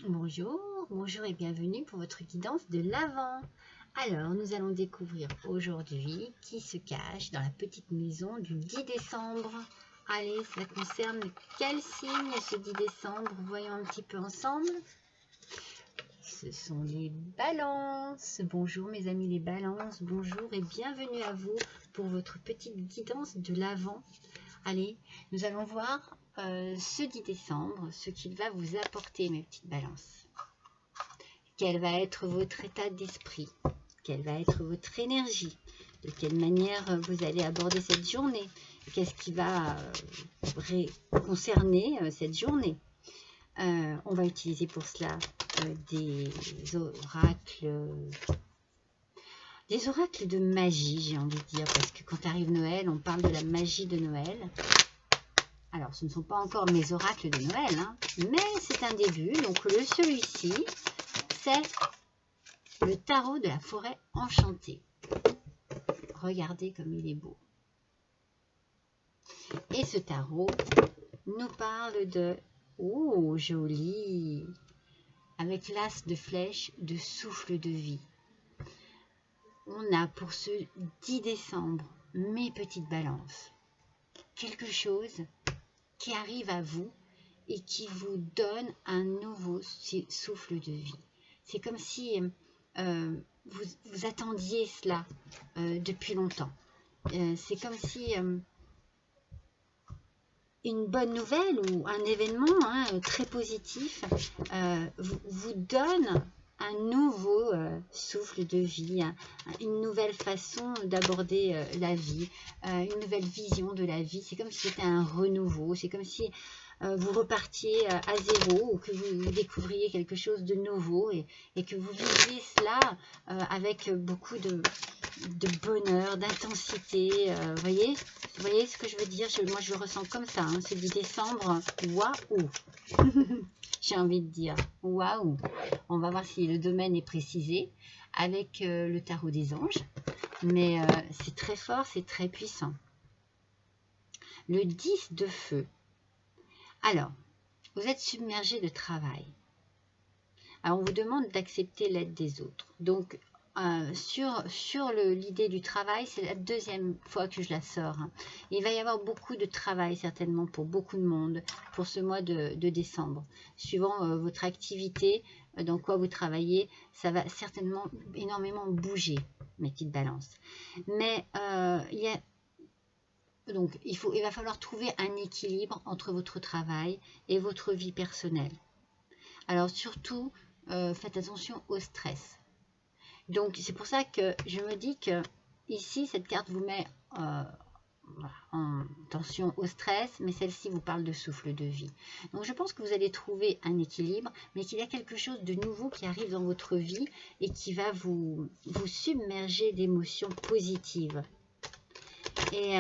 Bonjour, bonjour et bienvenue pour votre guidance de l'Avent. Alors, nous allons découvrir aujourd'hui qui se cache dans la petite maison du 10 décembre. Allez, cela concerne quel signe ce 10 décembre? Voyons un petit peu ensemble. Ce sont les balances. Bonjour mes amis les balances, bonjour et bienvenue à vous pour votre petite guidance de l'Avent. Allez, nous allons voir ce 10 décembre, ce qu'il va vous apporter mes petites balances. Quel va être votre état d'esprit? Quelle va être votre énergie? De quelle manière vous allez aborder cette journée? Qu'est-ce qui va concerner cette journée? On va utiliser pour cela des oracles de magie, j'ai envie de dire, parce que quand arrive Noël, on parle de la magie de Noël. Alors, ce ne sont pas encore mes oracles de Noël, hein, mais c'est un début. Donc, celui-ci, c'est le tarot de la forêt enchantée. Regardez comme il est beau. Et ce tarot nous parle de... Oh, joli! Avec l'as de flèche de souffle de vie. On a pour ce 10 décembre, mes petites balances, quelque chose qui arrive à vous et qui vous donne un nouveau souffle de vie. C'est comme si vous attendiez cela depuis longtemps. C'est comme si une bonne nouvelle ou un événement très positif vous donne un nouveau souffle de vie, une nouvelle façon d'aborder la vie, une nouvelle vision de la vie. C'est comme si c'était un renouveau, c'est comme si vous repartiez à zéro ou que vous découvriez quelque chose de nouveau et que vous viviez cela avec beaucoup de bonheur, d'intensité. Voyez ce que je veux dire? Moi, je le ressens comme ça. Hein, ce 10 décembre, waouh! J'ai envie de dire waouh! On va voir si le domaine est précisé avec le tarot des anges. Mais c'est très fort, c'est très puissant. Le 10 de feu. Alors, vous êtes submergé de travail. Alors, on vous demande d'accepter l'aide des autres. Donc, sur l'idée du travail, c'est la deuxième fois que je la sors. Il va y avoir beaucoup de travail certainement pour beaucoup de monde pour ce mois de décembre. Suivant votre activité, dans quoi vous travaillez, ça va certainement énormément bouger, mes petites balances. Mais donc, il va falloir trouver un équilibre entre votre travail et votre vie personnelle. Alors surtout, faites attention au stress. Donc, c'est pour ça que je me dis que ici, cette carte vous met en tension au stress, mais celle-ci vous parle de souffle de vie. Donc, je pense que vous allez trouver un équilibre, mais qu'il y a quelque chose de nouveau qui arrive dans votre vie et qui va vous submerger d'émotions positives et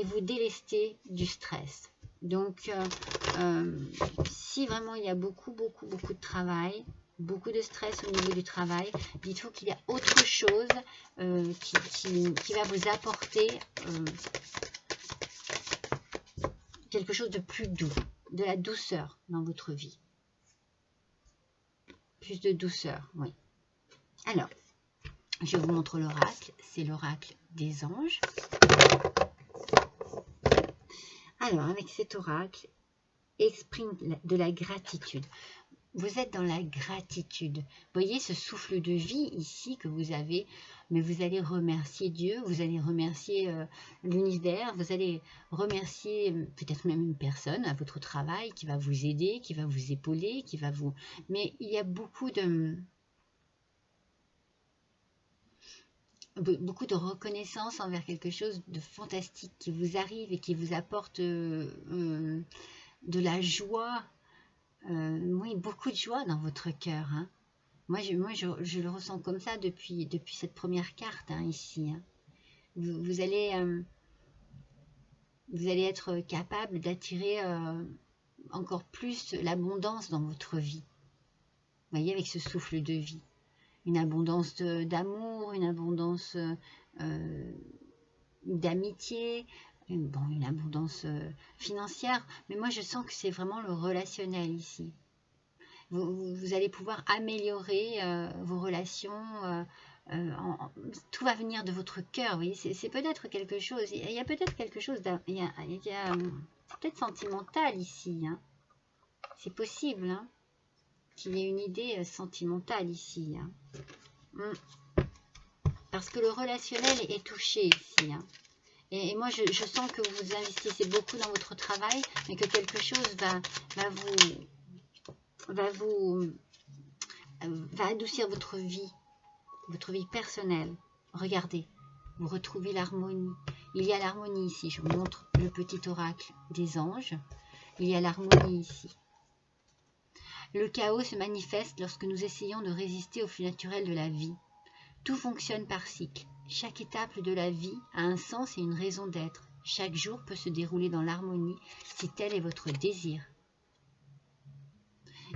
vous délester du stress. Donc, si vraiment il y a beaucoup de travail, beaucoup de stress au niveau du travail, dites-vous qu'il y a autre chose qui va vous apporter quelque chose de plus doux, de la douceur dans votre vie. Plus de douceur, oui. Alors, je vous montre l'oracle, c'est l'oracle des anges. Alors, avec cet oracle, exprime de la gratitude. Vous êtes dans la gratitude. Voyez ce souffle de vie ici que vous avez, mais vous allez remercier Dieu, vous allez remercier l'univers, vous allez remercier peut-être même une personne à votre travail qui va vous aider, qui va vous épauler, qui va vous... Mais il y a beaucoup de reconnaissance envers quelque chose de fantastique qui vous arrive et qui vous apporte de la joie. Oui, beaucoup de joie dans votre cœur. Hein. Moi, je le ressens comme ça depuis cette première carte ici. Hein. Vous allez être capable d'attirer encore plus l'abondance dans votre vie. Vous voyez, avec ce souffle de vie. Une abondance d'amour, une abondance d'amitié, une abondance financière. Mais moi, je sens que c'est vraiment le relationnel ici. Vous allez pouvoir améliorer vos relations. Tout va venir de votre cœur, vous voyez, c'est peut-être quelque chose, il y a peut-être quelque chose, c'est peut-être sentimental ici, hein. C'est possible, hein, qu'il y ait une idée sentimentale ici, hein. Parce que le relationnel est touché ici, hein. Et moi, je sens que vous investissez beaucoup dans votre travail, mais que quelque chose va adoucir votre vie personnelle. Regardez, vous retrouvez l'harmonie. Il y a l'harmonie ici. Je vous montre le petit oracle des anges. Il y a l'harmonie ici. Le chaos se manifeste lorsque nous essayons de résister au flux naturel de la vie. Tout fonctionne par cycle. Chaque étape de la vie a un sens et une raison d'être. Chaque jour peut se dérouler dans l'harmonie si tel est votre désir.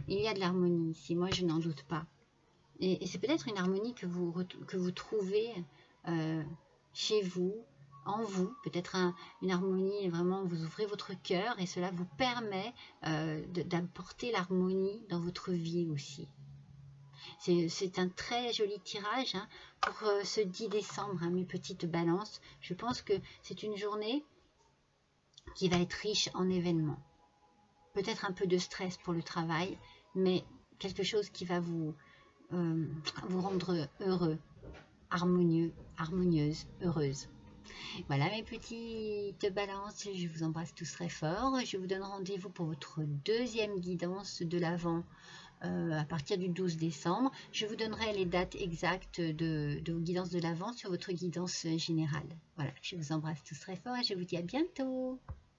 Il y a de l'harmonie ici, moi je n'en doute pas. Et c'est peut-être une harmonie que vous trouvez chez vous, en vous. Peut-être une harmonie, vraiment, vous ouvrez votre cœur et cela vous permet d'apporter l'harmonie dans votre vie aussi. C'est un très joli tirage, hein, pour ce 10 décembre, hein, mes petites balances. Je pense que c'est une journée qui va être riche en événements. Peut-être un peu de stress pour le travail, mais quelque chose qui va vous rendre heureux, harmonieux, harmonieuse, heureuse. Voilà mes petites balances, je vous embrasse tous très fort. Je vous donne rendez-vous pour votre deuxième guidance de l'Avent à partir du 12 décembre. Je vous donnerai les dates exactes de vos guidances de l'Avent sur votre guidance générale. Voilà, je vous embrasse tous très fort et je vous dis à bientôt.